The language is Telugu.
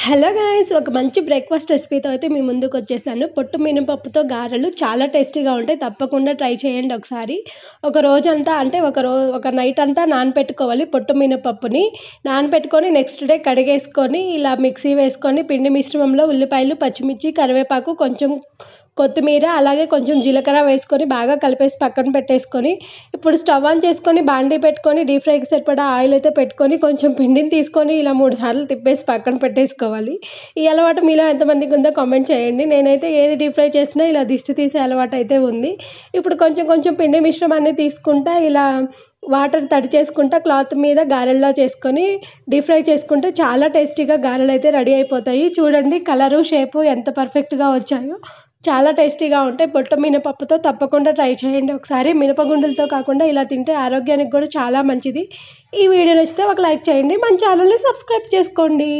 Hello guys! ఒక మంచి బ్రేక్‌ఫాస్ట్ రెసిపీతో అయితే మీ ముందుకొచ్చేసాను. పొట్టు మినపప్పుతో గారెలు చాలా టేస్టీగా ఉంటాయి. తప్పకుండా ట్రై చేయండి ఒకసారి. ఒక రోజంతా అంటే ఒక నైట్ అంతా నానపెట్టుకోవాలి పొట్టు మినపప్పుని. నానపెట్టుకొని నెక్స్ట్ డే కడిగేసుకొని ఇలా మిక్సీ వేసుకొని పిండి మిశ్రమంలో ఉల్లిపాయలు, పచ్చిమిర్చి, కరివేపాకు, కొంచెం కొత్తిమీర, అలాగే కొంచెం జీలకర్ర వేసుకొని బాగా కలిపేసి పక్కన పెట్టేసుకొని, ఇప్పుడు స్టవ్ ఆన్ చేసుకొని బాండీ పెట్టుకొని డీప్ ఫ్రైకి సరిపడా ఆయిల్ అయితే పెట్టుకొని కొంచెం పిండిని తీసుకొని ఇలా 3 సార్లు తిప్పేసి పక్కన పెట్టేసుకోవాలి. ఈ అలవాటు మీలో ఎంతమందికి ఉందో కామెంట్ చేయండి. నేనైతే ఏది డీప్ ఫ్రై చేసినా ఇలా దిష్టి తీసే అలవాటు అయితే ఉంది. ఇప్పుడు కొంచెం కొంచెం పిండి మిశ్రమాన్ని తీసుకుంటా ఇలా వాటర్ తడి చేసుకుంటా క్లాత్ మీద గారెల్లా చేసుకొని డీప్ ఫ్రై చేసుకుంటే చాలా టేస్టీగా గారెలైతే రెడీ అయిపోతాయి. చూడండి కలరు, షేపు ఎంత పర్ఫెక్ట్‌గా వచ్చాయో. చాలా టేస్టీగా ఉంటాయి. పొట్టు మినపప్పుతో తప్పకుండా ట్రై చేయండి ఒకసారి. మినపగుండులతో కాకుండా ఇలా తింటే ఆరోగ్యానికి కూడా చాలా మంచిది. ఈ వీడియో నచ్చితే ఒక లైక్ చేయండి. మన ఛానల్‌ని సబ్స్క్రైబ్ చేసుకోండి.